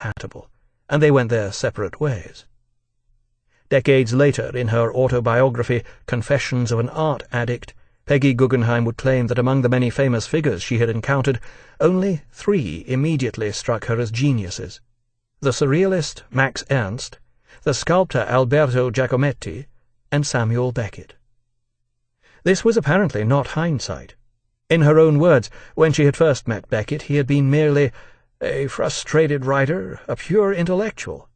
incompatible, and they went their separate ways. Decades later, in her autobiography Confessions of an Art Addict, Peggy Guggenheim would claim that among the many famous figures she had encountered, only 3 immediately struck her as geniuses: the surrealist Max Ernst, the sculptor Alberto Giacometti, and Samuel Beckett. This was apparently not hindsight. In her own words, when she had first met Beckett, he had been merely a frustrated writer, a pure intellectual.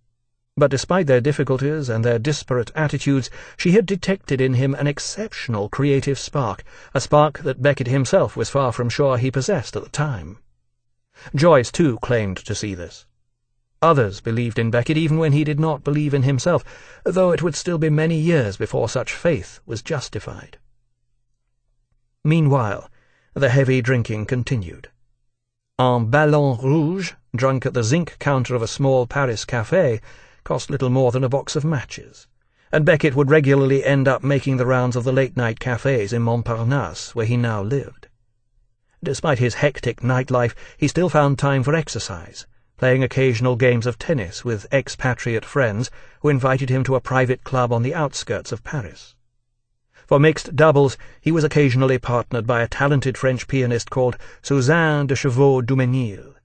But despite their difficulties and their disparate attitudes, she had detected in him an exceptional creative spark, a spark that Beckett himself was far from sure he possessed at the time. Joyce, too, claimed to see this. Others believed in Beckett even when he did not believe in himself, though it would still be many years before such faith was justified. Meanwhile, the heavy drinking continued. Un ballon rouge, drunk at the zinc counter of a small Paris café, cost little more than a box of matches, and Beckett would regularly end up making the rounds of the late-night cafés in Montparnasse, where he now lived. Despite his hectic nightlife, he still found time for exercise, playing occasional games of tennis with expatriate friends who invited him to a private club on the outskirts of Paris. For mixed doubles, he was occasionally partnered by a talented French pianist called Suzanne de Chevaux-Duménil.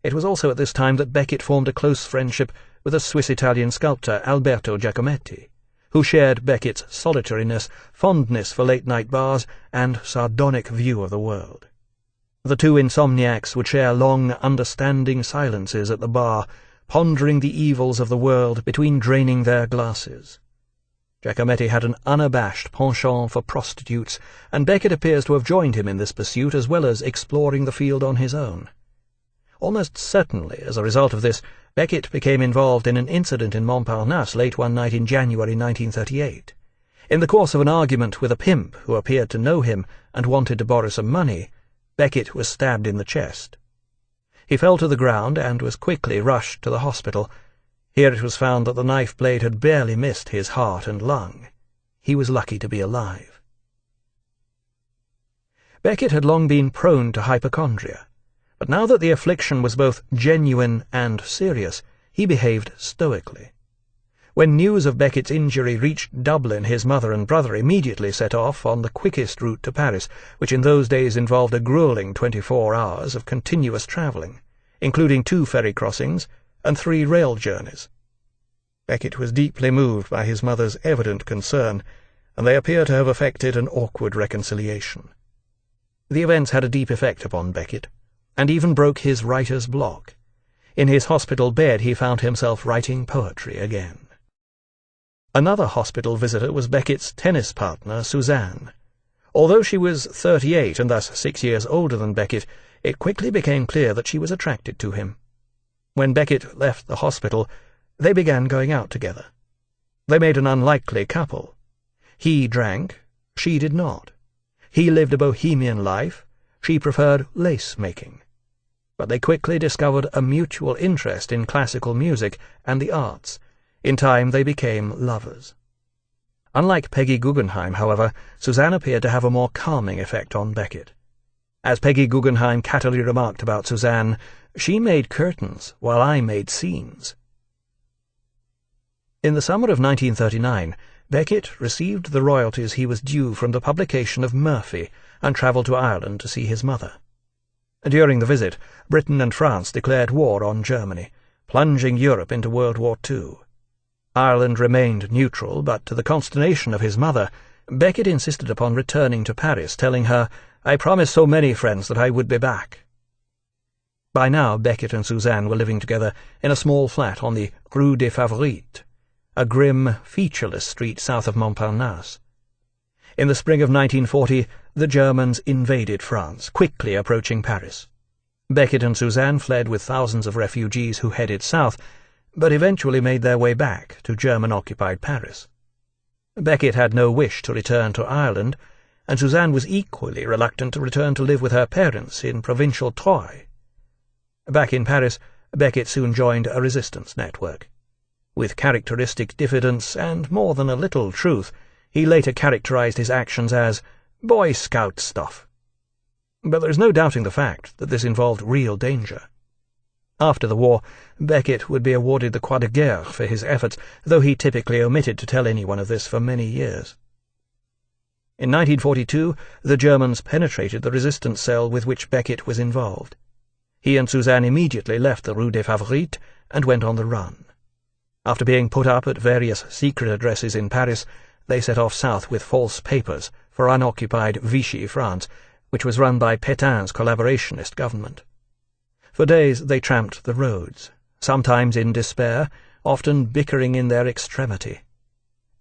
It was also at this time that Beckett formed a close friendship with a Swiss-Italian sculptor, Alberto Giacometti, who shared Beckett's solitariness, fondness for late-night bars, and sardonic view of the world. The two insomniacs would share long, understanding silences at the bar, pondering the evils of the world between draining their glasses. Giacometti had an unabashed penchant for prostitutes, and Beckett appears to have joined him in this pursuit as well as exploring the field on his own. Almost certainly, as a result of this, Beckett became involved in an incident in Montparnasse late one night in January 1938. In the course of an argument with a pimp who appeared to know him and wanted to borrow some money, Beckett was stabbed in the chest. He fell to the ground and was quickly rushed to the hospital. Here it was found that the knife blade had barely missed his heart and lung. He was lucky to be alive. Beckett had long been prone to hypochondria, but now that the affliction was both genuine and serious, he behaved stoically. When news of Beckett's injury reached Dublin, his mother and brother immediately set off on the quickest route to Paris, which in those days involved a gruelling 24 hours of continuous travelling, including 2 ferry crossings and 3 rail journeys. Beckett was deeply moved by his mother's evident concern, and they appear to have effected an awkward reconciliation. The events had a deep effect upon Beckett, and even broke his writer's block. In his hospital bed he found himself writing poetry again. Another hospital visitor was Beckett's tennis partner, Suzanne. Although she was 38 and thus 6 years older than Beckett, it quickly became clear that she was attracted to him. When Beckett left the hospital, they began going out together. They made an unlikely couple. He drank, she did not. He lived a bohemian life, she preferred lace-making. But they quickly discovered a mutual interest in classical music and the arts. In time they became lovers. Unlike Peggy Guggenheim, however, Suzanne appeared to have a more calming effect on Beckett. As Peggy Guggenheim cattily remarked about Suzanne, she made curtains while I made scenes. In the summer of 1939, Beckett received the royalties he was due from the publication of Murphy and travelled to Ireland to see his mother. During the visit, Britain and France declared war on Germany, plunging Europe into World War II. Ireland remained neutral, but to the consternation of his mother, Beckett insisted upon returning to Paris, telling her, "I promised so many friends that I would be back." By now Beckett and Suzanne were living together in a small flat on the Rue des Favorites, a grim, featureless street south of Montparnasse. In the spring of 1940, the Germans invaded France, quickly approaching Paris. Beckett and Suzanne fled with thousands of refugees who headed south, but eventually made their way back to German-occupied Paris. Beckett had no wish to return to Ireland, and Suzanne was equally reluctant to return to live with her parents in provincial Troyes. Back in Paris, Beckett soon joined a resistance network. With characteristic diffidence and more than a little truth, he later characterized his actions as Boy Scout stuff. But there's no doubting the fact that this involved real danger. After the war, Beckett would be awarded the Croix de Guerre for his efforts, though he typically omitted to tell anyone of this for many years. In 1942, the Germans penetrated the resistance cell with which Beckett was involved. He and Suzanne immediately left the Rue des Favorites and went on the run. After being put up at various secret addresses in Paris, they set off south with false papers for unoccupied Vichy France, which was run by Pétain's collaborationist government. For days they tramped the roads, sometimes in despair, often bickering in their extremity.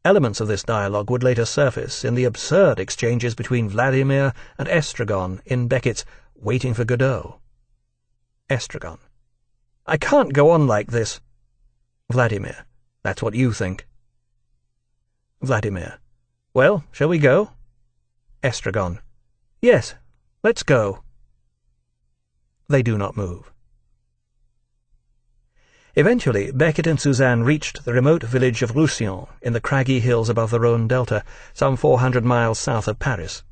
Elements of this dialogue would later surface in the absurd exchanges between Vladimir and Estragon in Beckett's Waiting for Godot. Estragon: "I can't go on like this." Vladimir: "That's what you think." Vladimir: "Well, shall we go?" Estragon: "Yes, let's go." They do not move. Eventually, Beckett and Suzanne reached the remote village of Roussillon in the craggy hills above the Rhône Delta, some 400 miles south of Paris.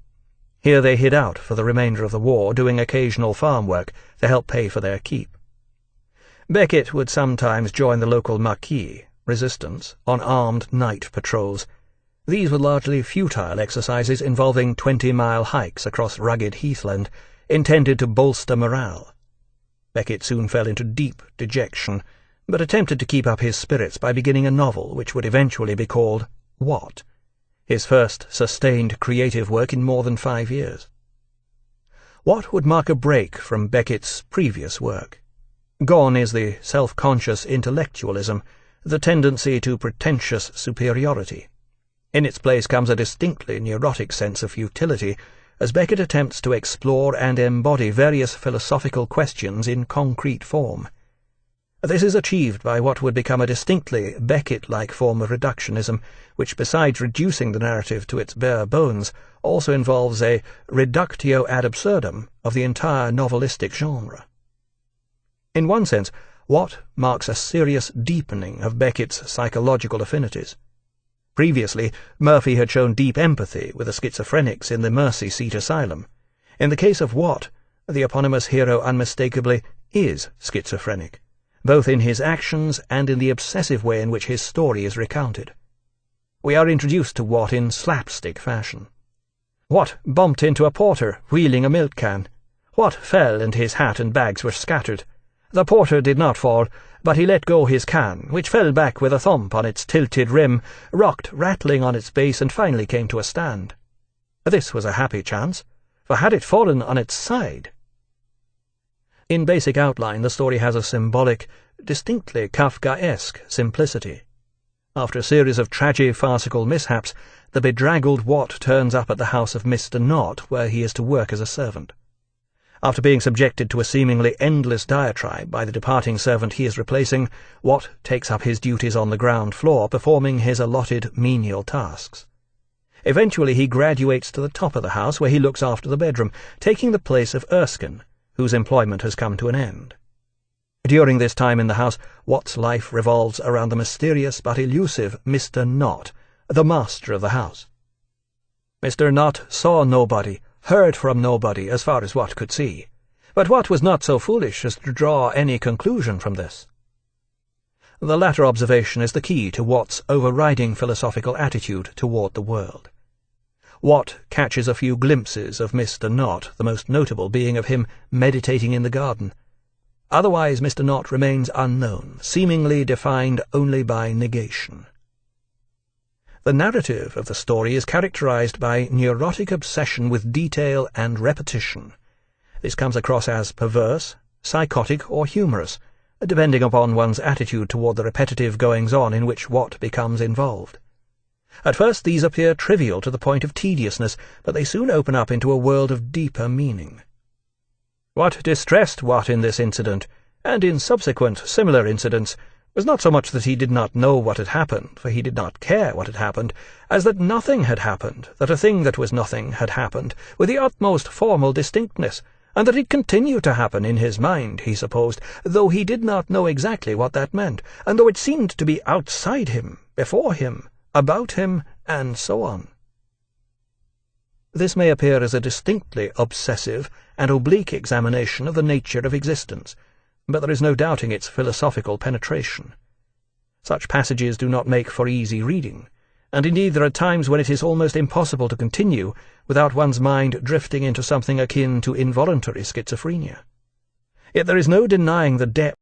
Here they hid out for the remainder of the war, doing occasional farm work to help pay for their keep. Beckett would sometimes join the local Maquis, resistance, on armed night patrols. These were largely futile exercises involving 20-mile hikes across rugged heathland, intended to bolster morale. Beckett soon fell into deep dejection, but attempted to keep up his spirits by beginning a novel which would eventually be called What?, his first sustained creative work in more than 5 years. What would mark a break from Beckett's previous work? Gone is the self-conscious intellectualism, the tendency to pretentious superiority. In its place comes a distinctly neurotic sense of futility, as Beckett attempts to explore and embody various philosophical questions in concrete form. This is achieved by what would become a distinctly Beckett-like form of reductionism, which, besides reducing the narrative to its bare bones, also involves a reductio ad absurdum of the entire novelistic genre. In one sense, What marks a serious deepening of Beckett's psychological affinities. Previously, Murphy had shown deep empathy with the schizophrenics in the Mercy Seat Asylum. In the case of What, the eponymous hero unmistakably is schizophrenic, both in his actions and in the obsessive way in which his story is recounted. We are introduced to What in slapstick fashion. What bumped into a porter wheeling a milk can. What fell, and his hat and bags were scattered. The porter did not fall, but he let go his can, which fell back with a thump on its tilted rim, rocked rattling on its base, and finally came to a stand. This was a happy chance, for had it fallen on its side... In basic outline, the story has a symbolic, distinctly Kafkaesque simplicity. After a series of farcical mishaps, the bedraggled What turns up at the house of Mr. Knott, where he is to work as a servant. After being subjected to a seemingly endless diatribe by the departing servant he is replacing, What takes up his duties on the ground floor, performing his allotted menial tasks. Eventually he graduates to the top of the house, where he looks after the bedroom, taking the place of Erskine, whose employment has come to an end. During this time in the house, What's life revolves around the mysterious but elusive Mr. Knott, the master of the house. Mr. Knott saw nobody, heard from nobody, as far as What could see, but What was not so foolish as to draw any conclusion from this. The latter observation is the key to What's overriding philosophical attitude toward the world. What catches a few glimpses of Mr. Knott, the most notable being of him meditating in the garden. Otherwise Mr. Knott remains unknown, seemingly defined only by negation. The narrative of the story is characterized by neurotic obsession with detail and repetition. This comes across as perverse, psychotic, or humorous, depending upon one's attitude toward the repetitive goings-on in which What becomes involved. At first these appear trivial to the point of tediousness, but they soon open up into a world of deeper meaning. What distressed What in this incident, and in subsequent similar incidents, was not so much that he did not know what had happened, for he did not care what had happened, as that nothing had happened, that a thing that was nothing had happened, with the utmost formal distinctness, and that it continued to happen in his mind, he supposed, though he did not know exactly what that meant, and though it seemed to be outside him, before him, about him, and so on. This may appear as a distinctly obsessive and oblique examination of the nature of existence, but there is no doubting its philosophical penetration. Such passages do not make for easy reading, and indeed there are times when it is almost impossible to continue without one's mind drifting into something akin to involuntary schizophrenia. Yet there is no denying the depth